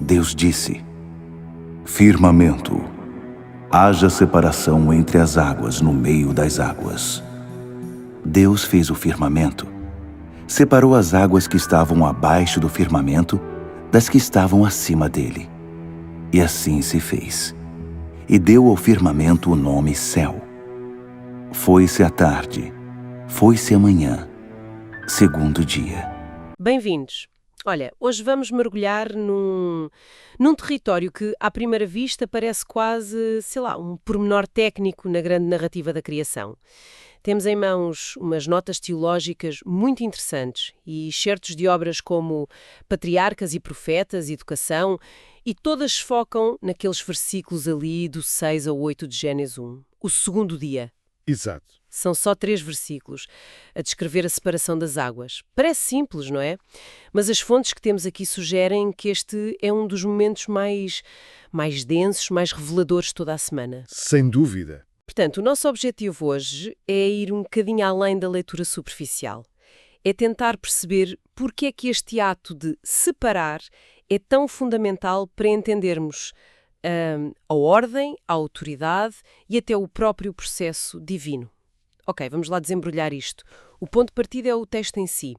Deus disse: firmamento, haja separação entre as águas no meio das águas. Deus fez o firmamento, separou as águas que estavam abaixo do firmamento das que estavam acima dele. E assim se fez. E deu ao firmamento o nome céu. Foi-se a tarde, foi-se a manhã, segundo dia. Bem-vindos. Olha, hoje vamos mergulhar num território que, à primeira vista, parece quase, um pormenor técnico na grande narrativa da criação. Temos em mãos umas notas teológicas muito interessantes e excertos de obras como Patriarcas e Profetas, Educação, e todas focam naqueles versículos ali do 6 ao 8 de Gênesis 1, o segundo dia. Exato. São só 3 versículos a descrever a separação das águas. Parece simples, não é? Mas as fontes que temos aqui sugerem que este é um dos momentos mais densos, mais reveladores de toda a semana. Sem dúvida. Portanto, o nosso objetivo hoje é ir um bocadinho além da leitura superficial. É tentar perceber porque é que este ato de separar é tão fundamental para entendermos a ordem, a autoridade e até o próprio processo divino. Ok, vamos lá desembrulhar isto. O ponto de partida é o texto em si.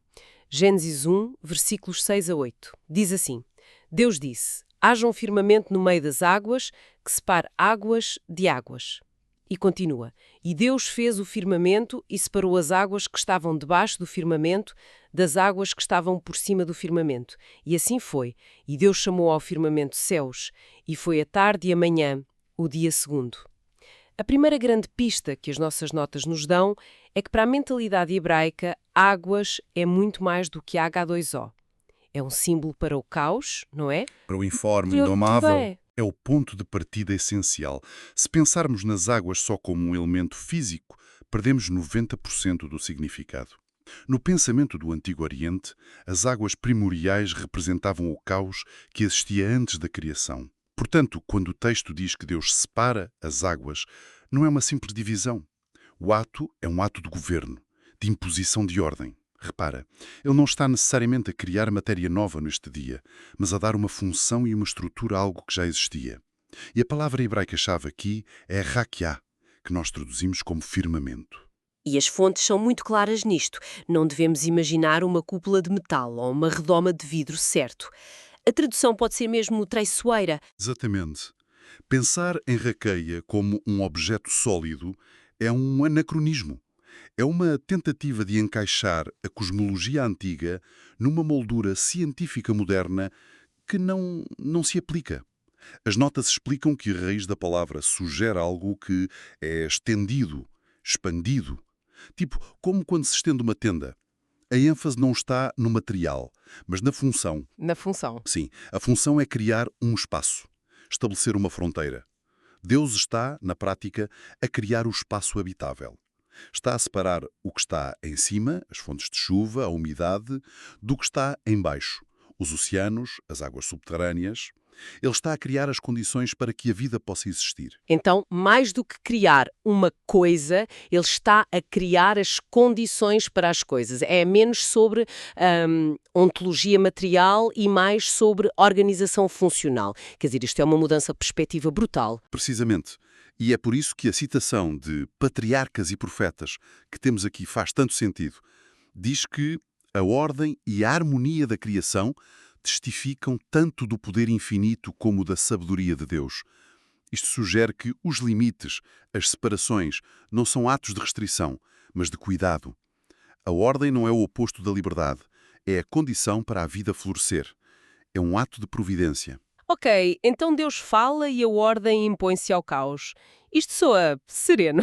Gênesis 1, versículos 6 a 8. Diz assim: Deus disse: haja um firmamento no meio das águas que separe águas de águas. E continua: e Deus fez o firmamento e separou as águas que estavam debaixo do firmamento das águas que estavam por cima do firmamento. E assim foi. E Deus chamou ao firmamento céus. E foi a tarde e a manhã, o dia segundo. A primeira grande pista que as nossas notas nos dão é que para a mentalidade hebraica, águas é muito mais do que H2O. É um símbolo para o caos, não é? Para o informe Muito indomável, bem. é o ponto de partida essencial. Se pensarmos nas águas só como um elemento físico, perdemos 90% do significado. No pensamento do Antigo Oriente, as águas primordiais representavam o caos que existia antes da criação. Portanto, quando o texto diz que Deus separa as águas, não é uma simples divisão. O ato é um ato de governo, de imposição de ordem. Repara, ele não está necessariamente a criar matéria nova neste dia, mas a dar uma função e uma estrutura a algo que já existia. E a palavra hebraica-chave aqui é raquiá, que nós traduzimos como firmamento. E as fontes são muito claras nisto. Não devemos imaginar uma cúpula de metal ou uma redoma de vidro, certo? A tradução pode ser mesmo traiçoeira. Exatamente. Pensar em raqueia como um objeto sólido é um anacronismo. É uma tentativa de encaixar a cosmologia antiga numa moldura científica moderna que não se aplica. As notas explicam que a raiz da palavra sugere algo que é estendido, expandido. Tipo, como quando se estende uma tenda. A ênfase não está no material, mas na função. Na função. Sim, a função é criar um espaço, estabelecer uma fronteira. Deus está, na prática, a criar o espaço habitável. Está a separar o que está em cima, as fontes de chuva, a umidade, do que está em baixo, os oceanos, as águas subterrâneas. Ele está a criar as condições para que a vida possa existir. Então, mais do que criar uma coisa, ele está a criar as condições para as coisas. É menos sobre ontologia material e mais sobre organização funcional. Quer dizer, isto é uma mudança de perspectiva brutal. Precisamente. E é por isso que a citação de Patriarcas e Profetas que temos aqui faz tanto sentido. Diz que a ordem e a harmonia da criação testificam tanto do poder infinito como da sabedoria de Deus. Isto sugere que os limites, as separações, não são atos de restrição, mas de cuidado. A ordem não é o oposto da liberdade, é a condição para a vida florescer. É um ato de providência. Ok, então Deus fala e a ordem impõe-se ao caos. Isto soa sereno,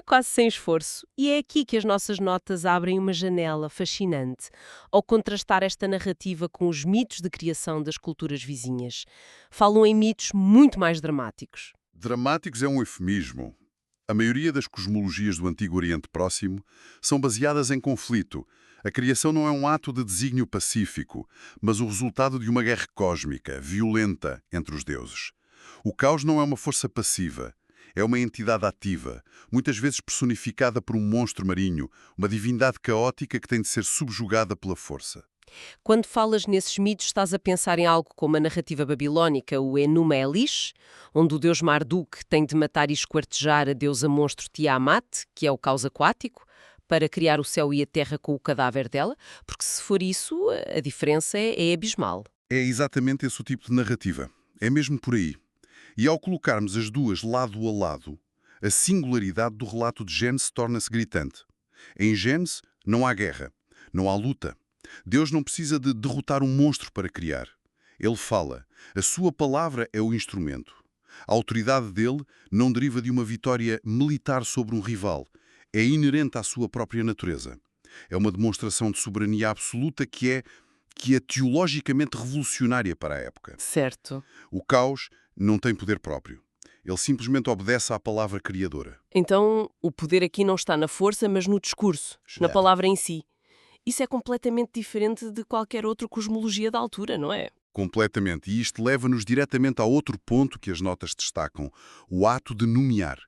quase sem esforço. E é aqui que as nossas notas abrem uma janela fascinante, ao contrastar esta narrativa com os mitos de criação das culturas vizinhas. Falam em mitos muito mais dramáticos. Dramáticos é um eufemismo. A maioria das cosmologias do Antigo Oriente Próximo são baseadas em conflito. A criação não é um ato de desígnio pacífico, mas o resultado de uma guerra cósmica, violenta, entre os deuses. O caos não é uma força passiva, é uma entidade ativa, muitas vezes personificada por um monstro marinho, uma divindade caótica que tem de ser subjugada pela força. Quando falas nesses mitos, estás a pensar em algo como a narrativa babilónica, o Enuma Elish, onde o deus Marduk tem de matar e esquartejar a deusa monstro Tiamat, que é o caos aquático, para criar o céu e a terra com o cadáver dela? Porque se for isso, a diferença é abismal. É exatamente esse o tipo de narrativa. É mesmo por aí. E ao colocarmos as duas lado a lado, a singularidade do relato de Gênesis torna-se gritante. Em Gênesis não há guerra, não há luta. Deus não precisa de derrotar um monstro para criar. Ele fala. A sua palavra é o instrumento. A autoridade dele não deriva de uma vitória militar sobre um rival. É inerente à sua própria natureza. É uma demonstração de soberania absoluta que é teologicamente revolucionária para a época. Certo. O caos não tem poder próprio. Ele simplesmente obedece à palavra criadora. Então, o poder aqui não está na força, mas no discurso, na Não. palavra em si. Isso é completamente diferente de qualquer outra cosmologia da altura, não é? Completamente. E isto leva-nos diretamente a outro ponto que as notas destacam, o ato de nomear.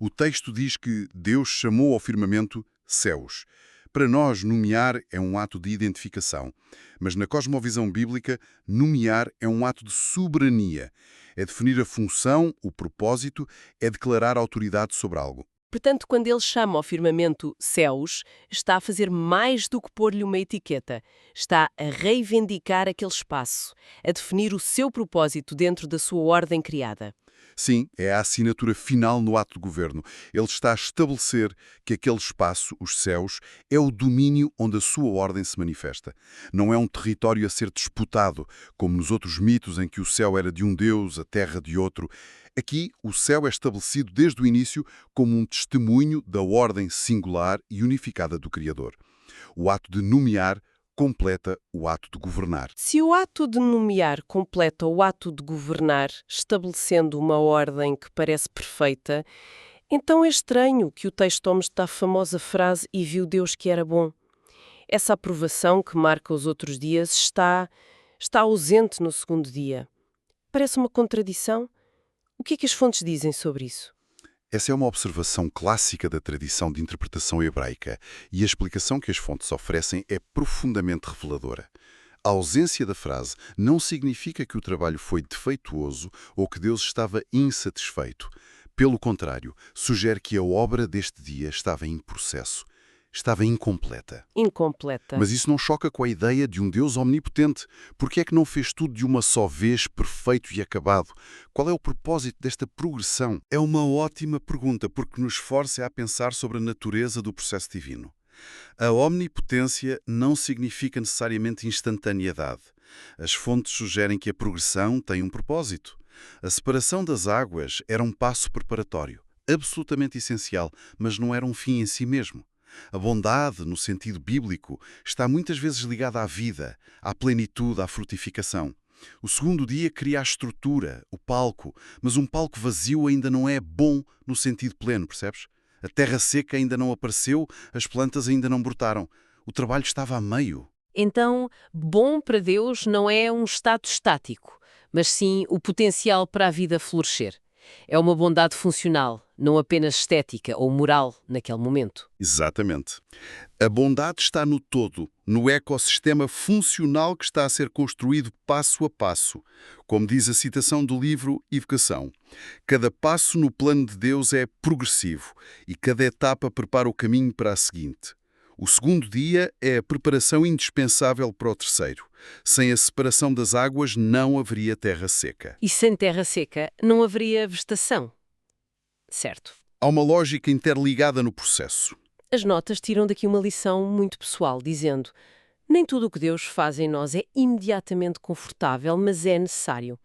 O texto diz que Deus chamou ao firmamento céus. Para nós, nomear é um ato de identificação. Mas na cosmovisão bíblica, nomear é um ato de soberania. É definir a função, o propósito, é declarar autoridade sobre algo. Portanto, quando ele chama ao firmamento céus, está a fazer mais do que pôr-lhe uma etiqueta. Está a reivindicar aquele espaço, a definir o seu propósito dentro da sua ordem criada. Sim, é a assinatura final no ato de governo. Ele está a estabelecer que aquele espaço, os céus, é o domínio onde a sua ordem se manifesta. Não é um território a ser disputado, como nos outros mitos em que o céu era de um deus, a terra de outro. Aqui, o céu é estabelecido desde o início como um testemunho da ordem singular e unificada do Criador. O ato de nomear completa o ato de governar. Se o ato de nomear completa o ato de governar, estabelecendo uma ordem que parece perfeita, então é estranho que o texto tome da famosa frase "e viu Deus que era bom". Essa aprovação que marca os outros dias está ausente no segundo dia. Parece uma contradição. O que é que as fontes dizem sobre isso? Essa é uma observação clássica da tradição de interpretação hebraica e a explicação que as fontes oferecem é profundamente reveladora. A ausência da frase não significa que o trabalho foi defeituoso ou que Deus estava insatisfeito. Pelo contrário, sugere que a obra deste dia estava em processo. Estava incompleta. Incompleta. Mas isso não choca com a ideia de um Deus omnipotente. Por que é que não fez tudo de uma só vez, perfeito e acabado? Qual é o propósito desta progressão? É uma ótima pergunta, porque nos força a pensar sobre a natureza do processo divino. A omnipotência não significa necessariamente instantaneidade. As fontes sugerem que a progressão tem um propósito. A separação das águas era um passo preparatório, absolutamente essencial, mas não era um fim em si mesmo. A bondade, no sentido bíblico, está muitas vezes ligada à vida, à plenitude, à frutificação. O segundo dia cria a estrutura, o palco, mas um palco vazio ainda não é bom no sentido pleno, percebes? A terra seca ainda não apareceu, as plantas ainda não brotaram. O trabalho estava a meio. Então, bom para Deus não é um estado estático, mas sim o potencial para a vida florescer. É uma bondade funcional, não apenas estética ou moral naquele momento. Exatamente. A bondade está no todo, no ecossistema funcional que está a ser construído passo a passo. Como diz a citação do livro Evocação, cada passo no plano de Deus é progressivo e cada etapa prepara o caminho para a seguinte. O segundo dia é a preparação indispensável para o terceiro. Sem a separação das águas não haveria terra seca. E sem terra seca não haveria vegetação. Certo. Há uma lógica interligada no processo. As notas tiram daqui uma lição muito pessoal, dizendo: nem tudo o que Deus faz em nós é imediatamente confortável, mas é necessário.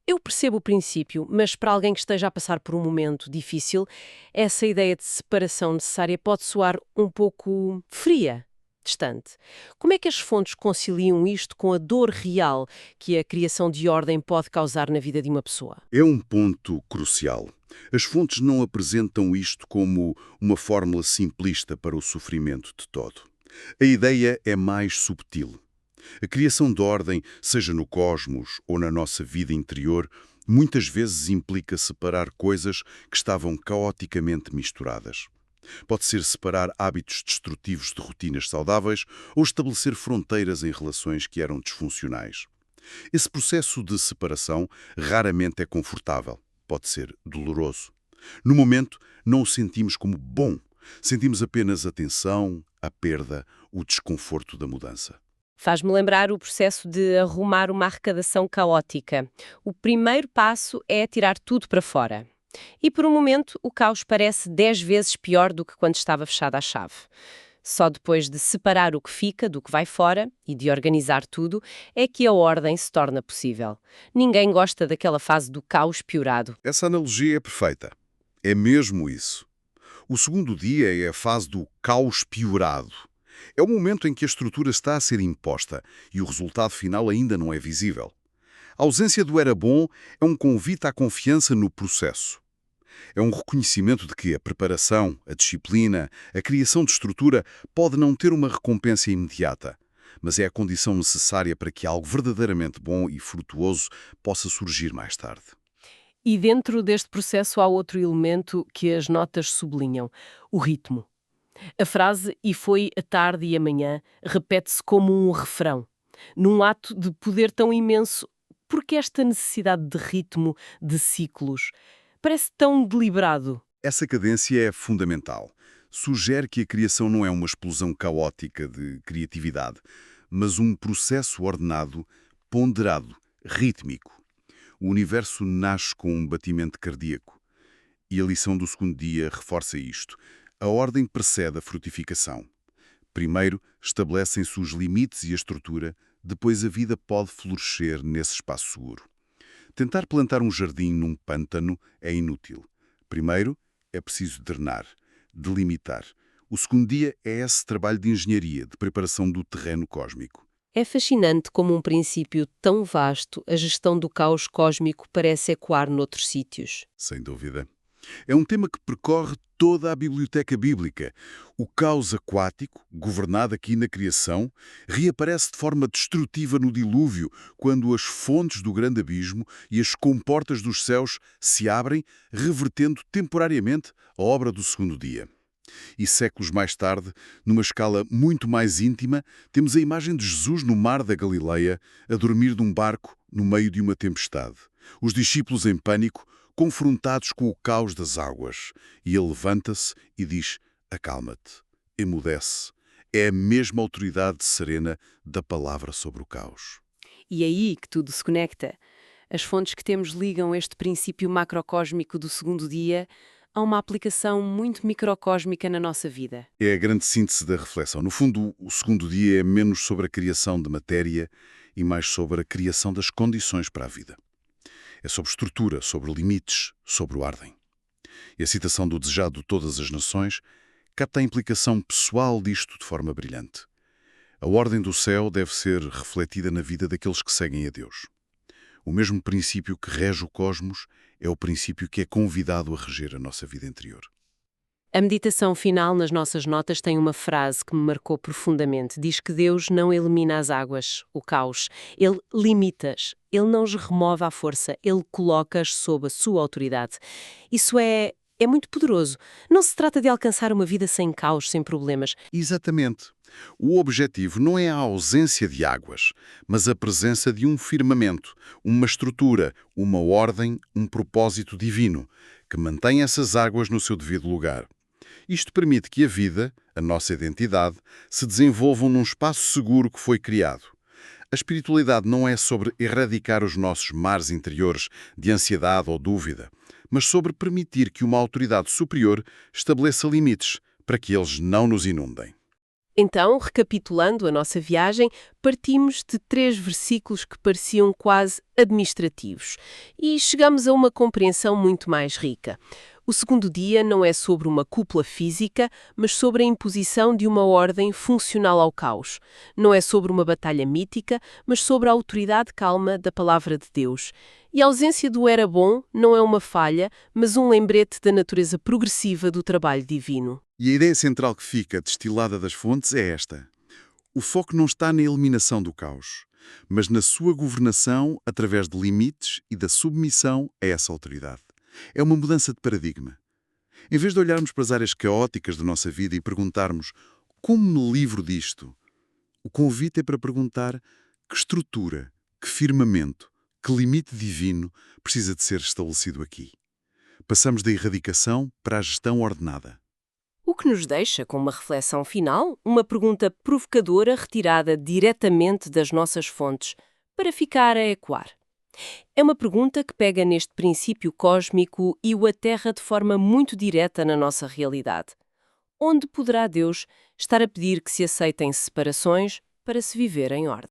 Eu percebo o princípio, mas para alguém que esteja a passar por um momento difícil, essa ideia de separação necessária pode soar um pouco fria, distante. Como é que as fontes conciliam isto com a dor real que a criação de ordem pode causar na vida de uma pessoa? É um ponto crucial. As fontes não apresentam isto como uma fórmula simplista para o sofrimento de todo. A ideia é mais subtil. A criação de ordem, seja no cosmos ou na nossa vida interior, muitas vezes implica separar coisas que estavam caoticamente misturadas. Pode ser separar hábitos destrutivos de rotinas saudáveis ou estabelecer fronteiras em relações que eram disfuncionais. Esse processo de separação raramente é confortável, pode ser doloroso. No momento, não o sentimos como bom, sentimos apenas a tensão, a perda, o desconforto da mudança. Faz-me lembrar o processo de arrumar uma arrecadação caótica. O primeiro passo é tirar tudo para fora. E por um momento o caos parece 10 vezes pior do que quando estava fechada a chave. Só depois de separar o que fica do que vai fora e de organizar tudo é que a ordem se torna possível. Ninguém gosta daquela fase do caos piorado. Essa analogia é perfeita. É mesmo isso. O segundo dia é a fase do caos piorado. É o momento em que a estrutura está a ser imposta e o resultado final ainda não é visível. A ausência do era bom é um convite à confiança no processo. É um reconhecimento de que a preparação, a disciplina, a criação de estrutura pode não ter uma recompensa imediata, mas é a condição necessária para que algo verdadeiramente bom e frutuoso possa surgir mais tarde. E dentro deste processo há outro elemento que as notas sublinham: o ritmo. A frase "e foi a tarde e a manhã" repete-se como um refrão. Num ato de poder tão imenso, por que esta necessidade de ritmo, de ciclos? Parece tão deliberado. Essa cadência é fundamental. Sugere que a criação não é uma explosão caótica de criatividade, mas um processo ordenado, ponderado, rítmico. O universo nasce com um batimento cardíaco. E a lição do segundo dia reforça isto. A ordem precede a frutificação. Primeiro, estabelecem-se os limites e a estrutura, depois a vida pode florescer nesse espaço seguro. Tentar plantar um jardim num pântano é inútil. Primeiro, é preciso drenar, delimitar. O segundo dia é esse trabalho de engenharia, de preparação do terreno cósmico. É fascinante como um princípio tão vasto, a gestão do caos cósmico parece ecoar noutros sítios. Sem dúvida. É um tema que percorre toda a biblioteca bíblica. O caos aquático, governado aqui na criação, reaparece de forma destrutiva no dilúvio, quando as fontes do grande abismo e as comportas dos céus se abrem, revertendo temporariamente a obra do segundo dia. E séculos mais tarde, numa escala muito mais íntima, temos a imagem de Jesus no mar da Galileia, a dormir num barco no meio de uma tempestade. Os discípulos em pânico, confrontados com o caos das águas, e ele levanta-se e diz: acalma-te, emudece. É a mesma autoridade serena da palavra sobre o caos. E é aí que tudo se conecta. As fontes que temos ligam este princípio macrocósmico do segundo dia a uma aplicação muito microcósmica na nossa vida. É a grande síntese da reflexão. No fundo, o segundo dia é menos sobre a criação de matéria e mais sobre a criação das condições para a vida. É sobre estrutura, sobre limites, sobre ordem. E a citação do desejado de todas as nações capta a implicação pessoal disto de forma brilhante. A ordem do céu deve ser refletida na vida daqueles que seguem a Deus. O mesmo princípio que rege o cosmos é o princípio que é convidado a reger a nossa vida interior. A meditação final nas nossas notas tem uma frase que me marcou profundamente. Diz que Deus não elimina as águas, o caos. Ele limita-as. Ele não as remove à força. Ele coloca-as sob a sua autoridade. Isso é muito poderoso. Não se trata de alcançar uma vida sem caos, sem problemas. Exatamente. O objetivo não é a ausência de águas, mas a presença de um firmamento, uma estrutura, uma ordem, um propósito divino, que mantém essas águas no seu devido lugar. Isto permite que a vida, a nossa identidade, se desenvolvam num espaço seguro que foi criado. A espiritualidade não é sobre erradicar os nossos mares interiores de ansiedade ou dúvida, mas sobre permitir que uma autoridade superior estabeleça limites para que eles não nos inundem. Então, recapitulando a nossa viagem, partimos de 3 versículos que pareciam quase administrativos e chegamos a uma compreensão muito mais rica. O segundo dia não é sobre uma cúpula física, mas sobre a imposição de uma ordem funcional ao caos. Não é sobre uma batalha mítica, mas sobre a autoridade calma da palavra de Deus. E a ausência do era bom não é uma falha, mas um lembrete da natureza progressiva do trabalho divino. E a ideia central que fica destilada das fontes é esta. O foco não está na eliminação do caos, mas na sua governação através de limites e da submissão a essa autoridade. É uma mudança de paradigma. Em vez de olharmos para as áreas caóticas da nossa vida e perguntarmos como me livro disto, o convite é para perguntar que estrutura, que firmamento, que limite divino precisa de ser estabelecido aqui. Passamos da erradicação para a gestão ordenada. O que nos deixa com uma reflexão final, uma pergunta provocadora retirada diretamente das nossas fontes, para ficar a ecoar. É uma pergunta que pega neste princípio cósmico e o aterra de forma muito direta na nossa realidade. Onde poderá Deus estar a pedir que se aceitem separações para se viver em ordem?